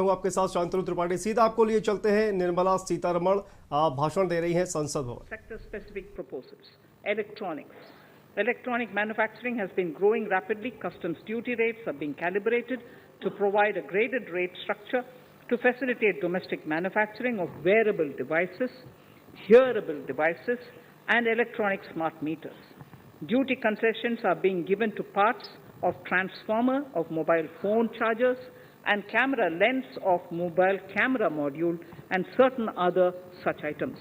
हूं आपके साथ शांतनु त्रिपाठी। सीधा आपको लिए चलते हैं। निर्मला सीतारमण भाषण दे रही हैं संसद भवन। Sector specific proposals. Electronics. Electronic manufacturing has been growing rapidly. Customs duty rates are being calibrated to provide a graded rate structure to facilitate domestic manufacturing of wearable devices, hearable devices, and electronic smart meters. Duty concessions are being given to parts of transformer of mobile phone chargers and camera lens of mobile camera module and certain other such items.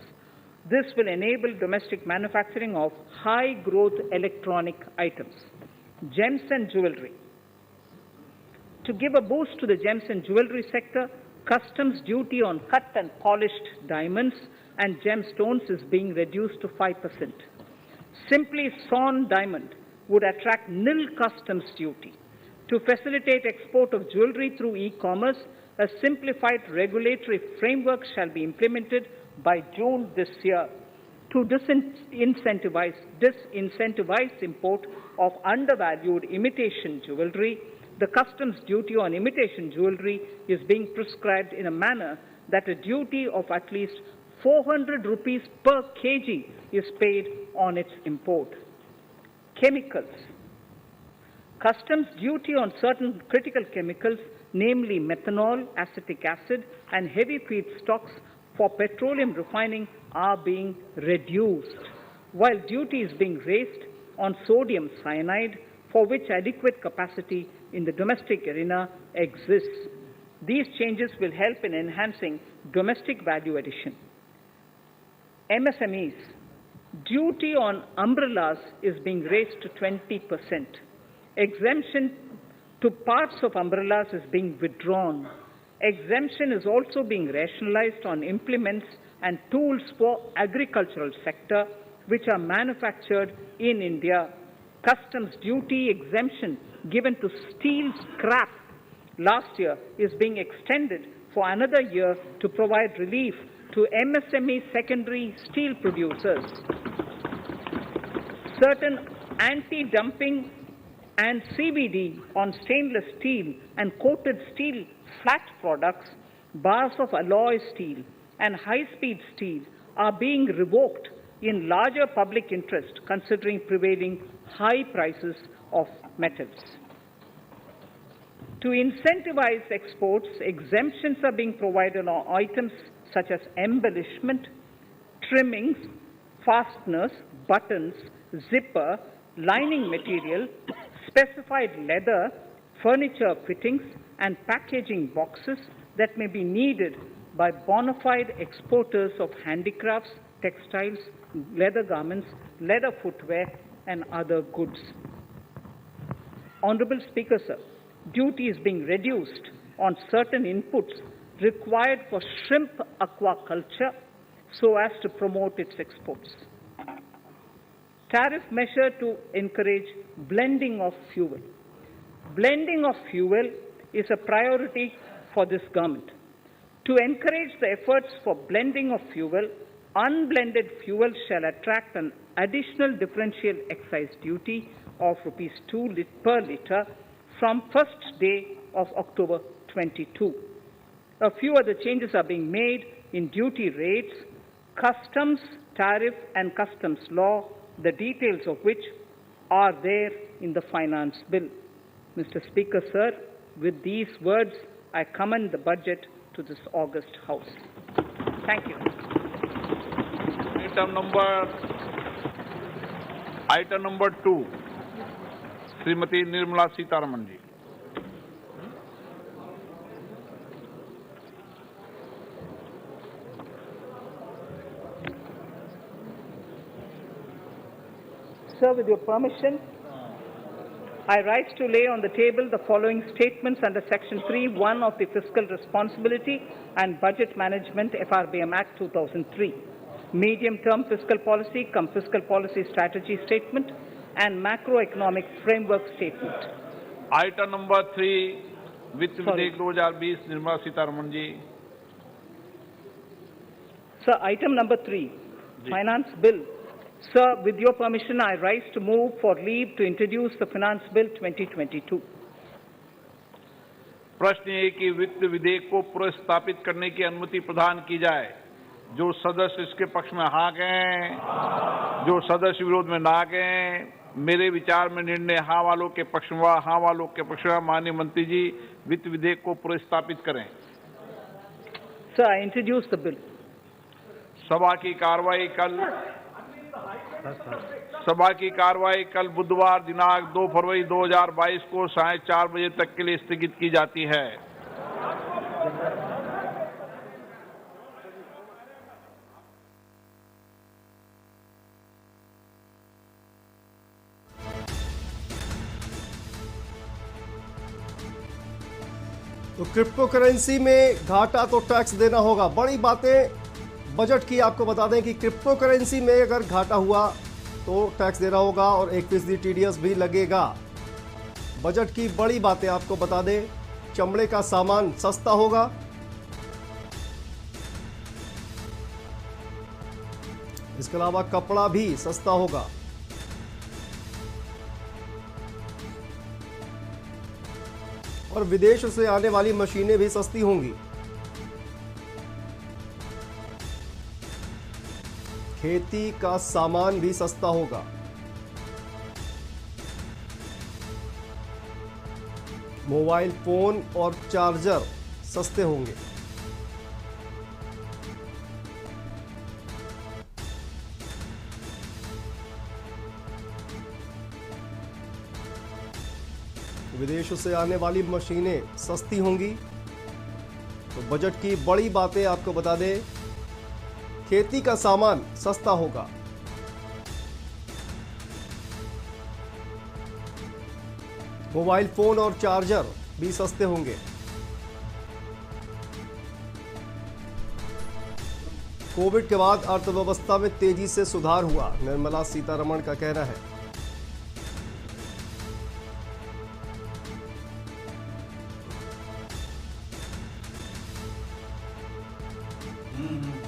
This will enable domestic manufacturing of high-growth electronic items. Gems and jewelry. To give a boost to the gems and jewelry sector, customs duty on cut and polished diamonds and gemstones is being reduced to 5%. Simply sawn diamond would attract nil customs duty. To facilitate export of jewelry through e-commerce, a simplified regulatory framework shall be implemented by June this year. To disincentivize import of undervalued imitation jewelry, the customs duty on imitation jewelry is being prescribed in a manner that a duty of at least 400 rupees per kg is paid on its import. Chemicals. Customs duty on certain critical chemicals, namely methanol, acetic acid, and heavy feedstocks for petroleum refining, are being reduced, while duty is being raised on sodium cyanide, for which adequate capacity in the domestic arena exists. These changes will help in enhancing domestic value addition. MSMEs. Duty on umbrellas is being raised to 20%. Exemption to parts of umbrellas is being withdrawn. Exemption is also being rationalized on implements and tools for agricultural sector which are manufactured in India. Customs duty exemption given to steel scrap last year is being extended for another year to provide relief to MSME secondary steel producers. Certain anti-dumping and CVD on stainless steel and coated steel flat products, bars of alloy steel and high-speed steel are being revoked in larger public interest considering prevailing high prices of metals. To incentivize exports, exemptions are being provided on items such as embellishment, trimmings, fasteners, buttons, zipper, lining material, specified leather, furniture fittings, and packaging boxes that may be needed by bona fide exporters of handicrafts, textiles, leather garments, leather footwear, and other goods. Honorable Speaker, sir, duty is being reduced on certain inputs required for shrimp aquaculture so as to promote its exports. Tariff measure to encourage blending of fuel. Blending of fuel is a priority for this government. To encourage the efforts for blending of fuel, unblended fuel shall attract an additional differential excise duty of rupees 2 per litre from first day of October 22. A few other changes are being made in duty rates, customs, tariff and customs law, the details of which are there in the finance bill. Mr. Speaker, sir, with these words, I commend the budget to this august House. Thank you. Item number 2, Srimati Nirmala Sitharaman ji. Sir, with your permission, I rise to lay on the table the following statements under Section 3(1) of the Fiscal Responsibility and Budget Management FRBM Act 2003, Medium-Term Fiscal Policy cum Fiscal Policy Strategy Statement and Macroeconomic Framework Statement. Item number 3, Vitt Vidhek 2020, Nirmala Sitharaman ji. Sir, item number 3, Finance Bill. Sir, with your permission, I rise to move for leave to introduce the Finance Bill 2022. प्रश्न ये कि वित्त विधेयक को पुनर्स्थापित करने की अनुमति प्रदान की जाए। जो सदस्य इसके पक्ष में हाँ कहें, जो सदस्य विरोध में ना कहें। मेरे विचार में निर्णय हाँ वालों के पक्ष में, हाँ वालों के पक्ष में। माननीय मंत्री जी वित्त विधेयक को पुनर्स्थापित करें। Sir, I introduce the bill. सभा की कार्रवाई कल बुधवार दिनांक 2 फरवरी 2022 को 4:30 बजे तक के लिए स्थगित की जाती है। तो क्रिप्टो करेंसी में घाटा तो टैक्स देना होगा। बड़ी बातें बजट की आपको बता दें कि क्रिप्टो करेंसी में अगर घाटा हुआ तो टैक्स देना होगा और 1% TDS भी लगेगा। बजट की बड़ी बातें आपको बता दें, चमड़े का सामान सस्ता होगा, इसके अलावा कपड़ा भी सस्ता होगा। और विदेश से आने वाली मशीनें भी सस्ती होंगी। खेती का सामान भी सस्ता होगा। मोबाइल फोन और चार्जर सस्ते होंगे। विदेशों से आने वाली मशीनें सस्ती होंगी। तो बजट की बड़ी बातें आपको बता दें, खेती का सामान सस्ता होगा। मोबाइल फोन और चार्जर भी सस्ते होंगे। कोविड के बाद अर्थव्यवस्था में तेजी से सुधार हुआ, निर्मला सीतारमण का कहना है।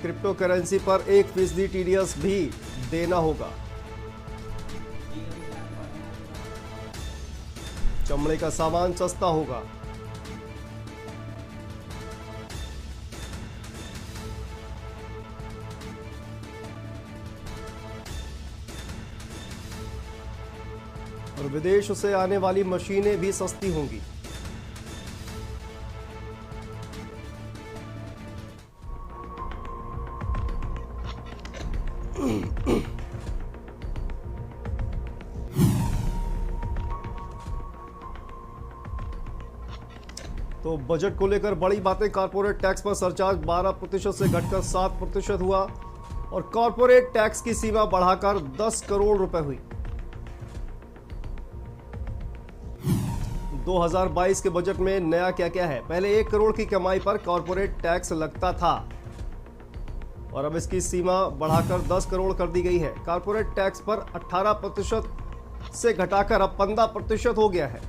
क्रिप्टो करेंसी पर 1% TDS भी देना होगा। चमड़े का सामान सस्ता होगा। और विदेश से आने वाली मशीनें भी सस्ती होंगी। तो बजट को लेकर बड़ी बातें। कॉर्पोरेट टैक्स पर सरचार्ज 12% से घटकर 7% हुआ और कॉर्पोरेट टैक्स की सीमा बढ़ाकर 10 करोड़ रुपए हुई। 2022 के बजट में नया क्या क्या है? पहले 1 करोड़ की कमाई पर कॉर्पोरेट टैक्स लगता था और अब इसकी सीमा बढ़ाकर 10 करोड़ कर दी गई है। कॉर्पोरेट टैक्स पर 18% से घटाकर अब 15% हो गया है।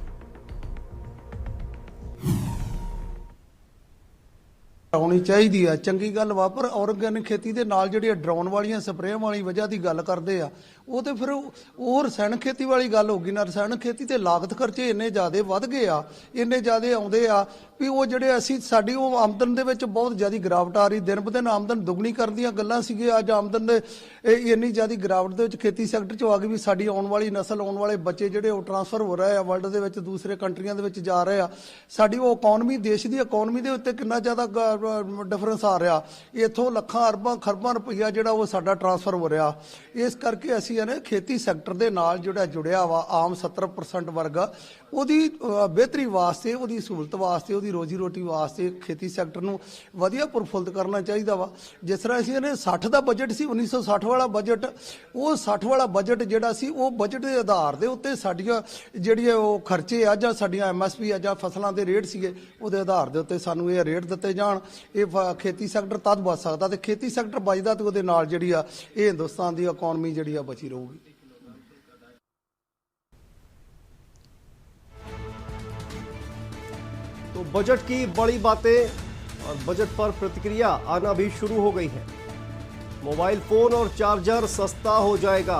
ਆਉਣੀ ਚਾਹੀਦੀ ਆ। ਚੰਗੀ ਗੱਲ ਵਾ, ਪਰ ਆਰਗੈਨਿਕ ਖੇਤੀ ਦੇ ਨਾਲ ਜਿਹੜੀ ਡਰਾਉਣ ਵਾਲੀਆਂ ਸਪਰੇਆਂ ਵਾਲੀ ਵਜ੍ਹਾ ਦੀ ਗੱਲ ਕਰਦੇ ਆ, ਉਹ ਤੇ ਫਿਰ ਉਹ ਰਸਾਇਣਕ ਖੇਤੀ ਵਾਲੀ ਗੱਲ ਹੋ ਗਈ ਨਾ। ਰਸਾਇਣਕ ਖੇਤੀ ਤੇ ਲਾਗਤ ਖਰਚੇ ਇੰਨੇ ਜ਼ਿਆਦਾ ਵੱਧ ਗਏ ਆ, ਇੰਨੇ ਜ਼ਿਆਦਾ ਆਉਂਦੇ ਆ ਵੀ ਉਹ ਜਿਹੜੇ ਅਸੀਂ ਸਾਡੀ ਉਹ ਆਮਦਨ ਦੇ ਵਿੱਚ ਬਹੁਤ ਜ਼ਿਆਦਾ ਗਿਰਾਵਟ ਆ ਰਹੀ। ਦਿਨ ਬ ਦਿਨ ਆਮਦਨ ਦੁੱਗਣੀ ਕਰਨ ਦੀਆਂ ਗੱਲਾਂ ਸੀਗੇ, ਅੱਜ ਆਮਦਨ ਦੇ ਇੰਨੀ ਜ਼ਿਆਦਾ ਗਿਰਾਵਟ ਦੇ ਵਿੱਚ ਖੇਤੀ ਸੈਕਟਰ 'ਚ ਆ ਗਈ ਵੀ ਸਾਡੀ ਆਉਣ ਵਾਲੀ ਨਸਲ, ਆਉਣ ਵਾਲੇ ਬੱਚੇ ਜਿਹੜੇ ਉਹ ਟਰਾਂਸਫਰ ਹੋ ਰਹੇ ਆ ਵਰਲਡ ਦੇ ਵਿੱਚ, ਦੂਸਰੇ ਕੰਟਰੀਆਂ ਦੇ ਵਿੱਚ ਜਾ ਰਹੇ ਆ। ਸਾਡੀ ਉਹ ਇਕਨੋਮੀ, ਦੇਸ਼ ਦੀ ਇਕਨੋਮੀ ਦੇ ਉੱਤੇ ਕਿੰਨਾ ਜ਼ਿਆਦਾ ਡਿਫਰੈਂਸ ਆ ਰਿਹਾ। ਇੱਥੋਂ ਲੱਖਾਂ ਅਰਬਾਂ ਖਰਬਾਂ ਰੁਪਈਆ ਜਿਹੜਾ ਉਹ ਸਾਡਾ ਟਰਾਂਸਫਰ ਹੋ ਰਿਹਾ। ਇਸ ਕਰਕੇ ਅਸੀਂ ਖੇਤੀ ਸੈਕਟਰ ਦੇ ਨਾਲ ਜਿਹੜਾ ਜੁੜਿਆ ਵਾ ਆਮ 70% ਵਰਗ, ਉਹਦੀ ਬਿਹਤਰੀ ਵਾਸਤੇ, ਉਹਦੀ ਸਹੂਲਤ ਵਾਸਤੇ, ਉਹਦੀ ਰੋਜੀ ਰੋਟੀ ਵਾਸਤੇ ਖੇਤੀ ਸੈਕਟਰ ਨੂੰ ਵਧੀਆ ਪ੍ਰਫੁੱਲਤ ਕਰਨਾ ਚਾਹੀਦਾ ਵਾ। ਜਿਸ ਤਰ੍ਹਾਂ ਅਸੀਂ 60 ਦਾ ਬਜਟ ਸੀ, 1960 ਵਾਲਾ ਬਜਟ, ਉਹ 60 ਵਾਲਾ ਬਜਟ ਜਿਹੜਾ ਸੀ ਉਹ ਬਜਟ ਦੇ ਆਧਾਰ ਦੇ ਉੱਤੇ ਸਾਡੀਆਂ ਜਿਹੜੀਆਂ ਉਹ ਖਰਚੇ ਆ ਜਾਂ ਸਾਡੀਆਂ MSP ਆ ਜਾਂ ਫਸਲਾਂ ਦੇ ਰੇਟ ਸੀਗੇ, ਉਹਦੇ ਆਧਾਰ ਦੇ ਉੱਤੇ ਸਾਨੂੰ ਇਹ ਰੇਟ ਦਿੱਤੇ ਜਾਣ। ਇਹ ਖੇਤੀ ਸੈਕਟਰ ਤਦ ਬਚ ਸਕਦਾ, ਤੇ ਖੇਤੀ ਸੈਕਟਰ ਬਚਦਾ ਤੇ ਉਹਦੇ ਨਾਲ ਜਿਹੜੀ ਆ ਇਹ ਹਿੰਦੁਸਤਾਨ ਦੀ ਇਕਨੋਮੀ ਜਿਹੜੀ ਆ ਬਚੀ ਰਹੂਗੀ। तो बजट की बड़ी बातें और बजट पर प्रतिक्रिया आना भी शुरू हो गई है। मोबाइल फोन और चार्जर सस्ता हो जाएगा।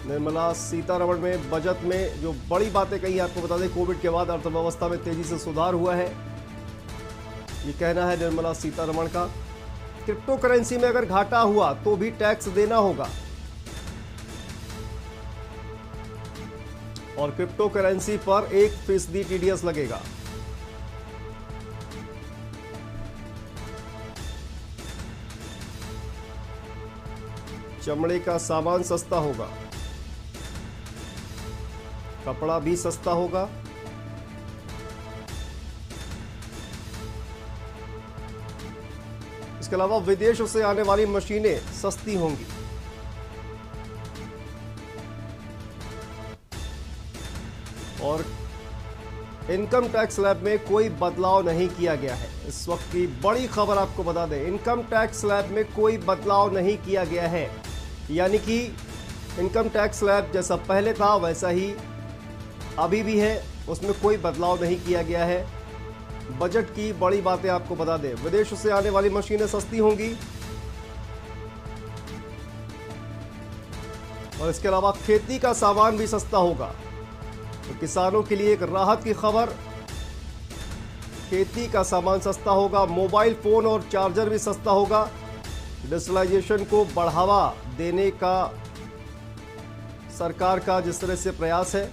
निर्मला सीतारमण में बजट में जो बड़ी बातें कही आपको बता दें, कोविड के बाद अर्थव्यवस्था में तेजी से सुधार हुआ है, ये कहना है निर्मला सीतारमण का। क्रिप्टो करेंसी में अगर घाटा हुआ तो भी टैक्स देना होगा और क्रिप्टो करेंसी पर 1% टीडीएस लगेगा। चमड़े का सामान सस्ता होगा, कपड़ा भी सस्ता होगा, इसके अलावा विदेशों से आने वाली मशीनें सस्ती होंगी। और इनकम टैक्स स्लैब में कोई बदलाव नहीं किया गया है। इस वक्त की बड़ी खबर आपको बता दें, इनकम टैक्स स्लैब में कोई बदलाव नहीं किया गया है, यानी कि इनकम टैक्स स्लैब जैसा पहले था वैसा ही अभी भी है, उसमें कोई बदलाव नहीं किया गया है। बजट की बड़ी बातें आपको बता दें, विदेशों से आने वाली मशीनें सस्ती होंगी और इसके अलावा खेती का सामान भी सस्ता होगा। तो किसानों के लिए एक राहत की खबर, खेती का सामान सस्ता होगा, मोबाइल फोन और चार्जर भी सस्ता होगा। डिजिटलाइजेशन को बढ़ावा देने का सरकार का जिस तरह से प्रयास है,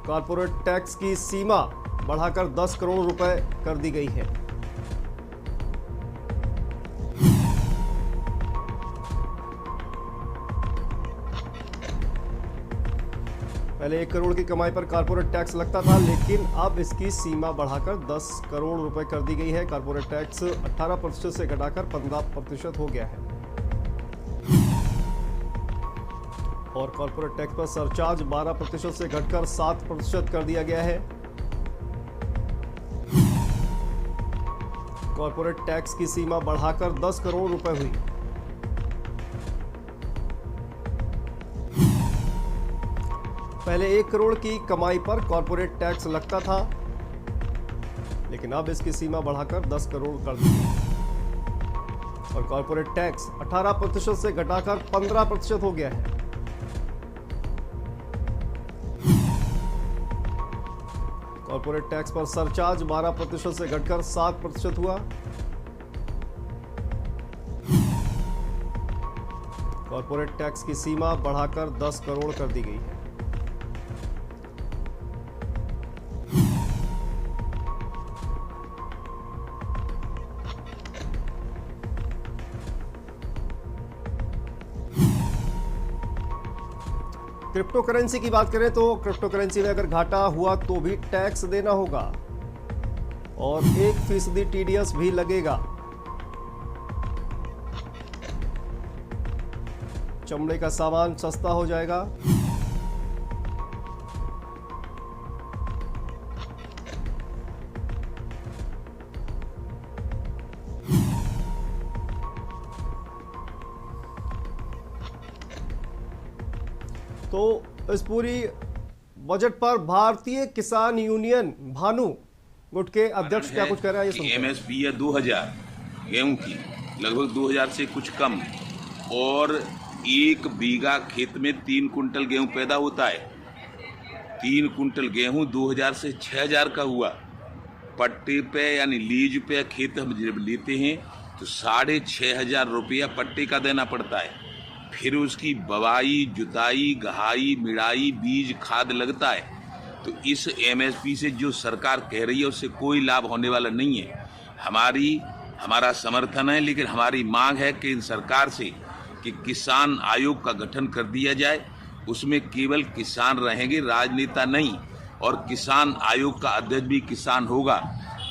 कॉर्पोरेट टैक्स की सीमा बढ़ाकर 10 करोड़ रुपए कर दी गई है। पहले 1 करोड़ की कमाई पर कॉर्पोरेट टैक्स लगता था, लेकिन अब इसकी सीमा बढ़ाकर 10 करोड़ रुपए कर दी गई है। कॉर्पोरेट टैक्स 18% से घटाकर 15% हो गया है और कॉर्पोरेट टैक्स पर सरचार्ज 12% से घटकर 7% कर दिया गया है। कॉर्पोरेट टैक्स की सीमा बढ़ाकर 10 करोड़ रुपए हुई। पहले 1 करोड़ की कमाई पर कॉर्पोरेट टैक्स लगता था, लेकिन अब इसकी सीमा बढ़ाकर 10 करोड़ कर दी गई और कॉर्पोरेट टैक्स 18% से घटाकर 15% हो गया है। कॉर्पोरेट टैक्स पर सरचार्ज 12% से घटकर 7% हुआ। कॉर्पोरेट टैक्स की सीमा बढ़ाकर 10 करोड़ कर दी गई है। क्रिप्टो करेंसी की बात करें तो क्रिप्टो करेंसी में अगर घाटा हुआ तो भी टैक्स देना होगा और 1% टीडीएस भी लगेगा। चमड़े का सामान सस्ता हो जाएगा। तो इस पूरी बजट पर भारतीय किसान यूनियन भानु गुट के अध्यक्ष क्या कुछ कह रहे हैं, ये सुनते हैं। एमएसपी है 2000 गेहूं की, लगभग 2000 से कुछ कम, और 1 बीघा खेत में 3 कुंटल गेहूं पैदा होता है। 3 कुंटल गेहूं 2000 से 6000 का हुआ। पट्टे पे यानी लीज पे खेत हम जब लेते हैं तो 6500 रुपया पट्टे का देना पड़ता है। फिर उसकी बवाई, जुताई, गहाई, मिड़ाई, बीज, खाद लगता है। तो इस एमएसपी से जो सरकार कह रही है उससे कोई लाभ होने वाला नहीं है। हमारा समर्थन है, लेकिन हमारी मांग है केंद्र सरकार से कि किसान आयोग का गठन कर दिया जाए। उसमें केवल किसान रहेंगे, राजनेता नहीं, और किसान आयोग का अध्यक्ष भी किसान होगा।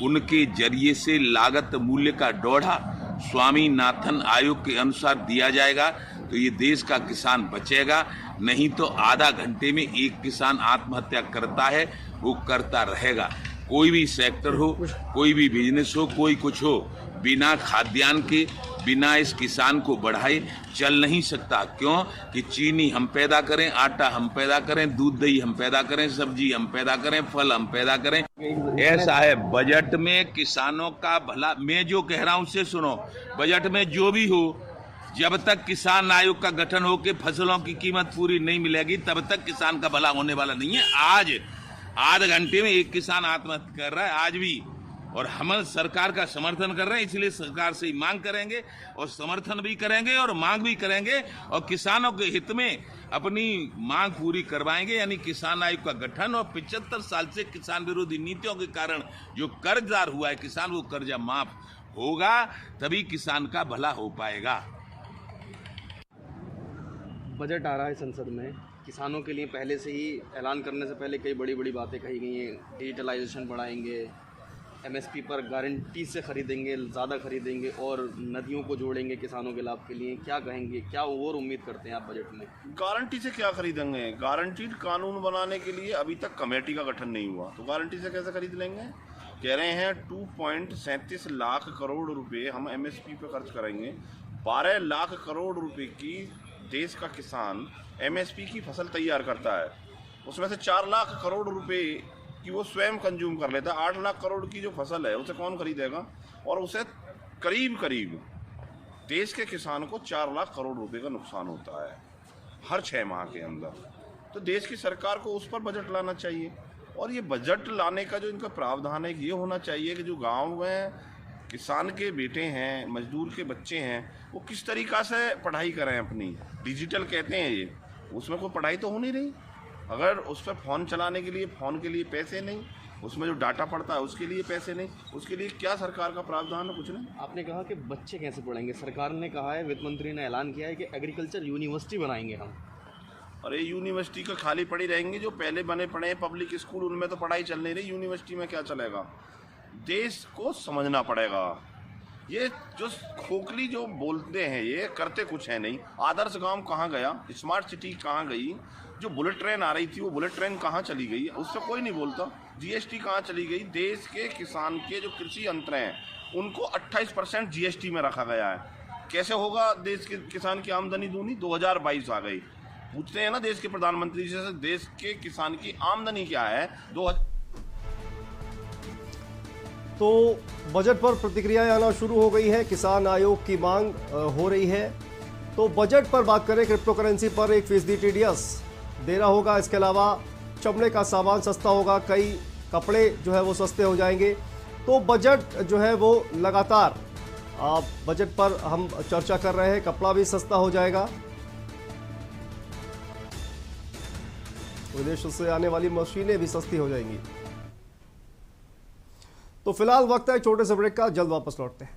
उनके जरिए से लागत मूल्य का डोढ़ा स्वामीनाथन आयोग के अनुसार दिया जाएगा तो ये देश का किसान बचेगा। नहीं तो आधा घंटे में एक किसान आत्महत्या करता है, वो करता रहेगा। कोई भी सेक्टर हो, कोई भी बिजनेस हो, कोई कुछ हो, बिना खाद्यान्न के, बिना इस किसान को बढ़ाए चल नहीं सकता। क्यों कि चीनी हम पैदा करें, आटा हम पैदा करें, दूध दही हम पैदा करें, सब्जी हम पैदा करें, फल हम पैदा करें। ऐसा है बजट में किसानों का भला। मैं जो कह रहा हूं उससे सुनो, बजट में जो भी हो, जब तक किसान आयोग का गठन हो के फसलों की कीमत पूरी नहीं मिलेगी तब तक किसान का भला होने वाला नहीं है। आज आधे घंटे में एक किसान आत्महत्या कर रहा है आज भी, और हम सरकार का समर्थन कर रहे हैं, इसलिए सरकार से ही मांग करेंगे और समर्थन भी करेंगे और मांग भी करेंगे और किसानों के हित में अपनी मांग पूरी करवाएंगे। यानी किसान आयोग का गठन और 75 साल से किसान विरोधी नीतियों के कारण जो कर्जदार हुआ है किसान, वो कर्जा माफ होगा, तभी किसान का भला हो पाएगा। बजट आ रहा है संसद में, किसानों के लिए पहले से ही ऐलान करने से पहले कई बड़ी बड़ी बातें कही गई हैं। डिजिटलाइजेशन बढ़ाएंगे, एमएसपी पर गारंटी से खरीदेंगे, ज़्यादा खरीदेंगे और नदियों को जोड़ेंगे किसानों के लाभ के लिए। क्या कहेंगे, क्या और उम्मीद करते हैं आप बजट में? गारंटी से क्या खरीदेंगे? गारंटीड कानून बनाने के लिए अभी तक कमेटी का गठन नहीं हुआ, तो गारंटी से कैसे खरीद लेंगे? कह रहे हैं 2.37 लाख करोड़ रुपए हम एमएसपी पे खर्च करेंगे। 12 लाख करोड़ रुपए की देश का किसान एमएसपी की फसल तैयार करता है, उसमें से 4 लाख करोड़ रुपए कि वो स्वयं कंज्यूम कर लेता है। 8 लाख करोड़ की जो फसल है उसे कौन खरीदेगा? और उसे करीब करीब देश के किसान को 4 लाख करोड़ रुपए का नुकसान होता है हर 6 माह के अंदर। तो देश की सरकार को उस पर बजट लाना चाहिए, और ये बजट लाने का जो इनका प्रावधान है ये होना चाहिए कि जो गाँव में किसान के बेटे हैं, मजदूर के बच्चे हैं, वो किस तरीक़ा से पढ़ाई करें अपनी। डिजिटल कहते हैं ये, उसमें कोई पढ़ाई तो हो नहीं रही। अगर उस पर फ़ोन चलाने के लिए फ़ोन के लिए पैसे नहीं, उसमें जो डाटा पड़ता है उसके लिए पैसे नहीं, उसके लिए क्या सरकार का प्रावधान है? कुछ नहीं। आपने कहा कि बच्चे कैसे पढ़ेंगे, सरकार ने कहा है, वित्त मंत्री ने ऐलान किया है कि एग्रीकल्चर यूनिवर्सिटी बनाएंगे हम। अरे यूनिवर्सिटी का खाली पड़ी रहेंगी, जो पहले बने पड़े हैं पब्लिक स्कूल उनमें तो पढ़ाई चल नहीं रही, यूनिवर्सिटी में क्या चलेगा? देश को समझना पड़ेगा। ये जो खोखली जो बोलते हैं ये करते कुछ है नहीं। आदर्श गांव कहाँ गया? स्मार्ट सिटी कहाँ गई? जो बुलेट ट्रेन आ रही थी वो बुलेट ट्रेन कहाँ चली गई? उससे कोई नहीं बोलता। जीएसटी कहाँ चली गई? देश के किसान के जो कृषि यंत्र हैं उनको 28% जीएसटी में रखा गया है। कैसे होगा देश के किसान की आमदनी दूनी? 2022 आ गई। पूछते हैं ना देश के प्रधानमंत्री से, देश के किसान की आमदनी क्या है? तो बजट पर प्रतिक्रियाएं आना शुरू हो गई है, किसान आयोग की मांग हो रही है। तो बजट पर बात करें, क्रिप्टो करेंसी पर 1% टीडीएस देना होगा। इसके अलावा चमड़े का सामान सस्ता होगा, कई कपड़े जो है वो सस्ते हो जाएंगे। तो बजट जो है वो लगातार बजट पर हम चर्चा कर रहे हैं, कपड़ा भी सस्ता हो जाएगा, विदेशों से आने वाली मशीनें भी सस्ती हो जाएंगी। तो फिलहाल वक्त है एक छोटे से ब्रेक का, जल्द वापस लौटते हैं।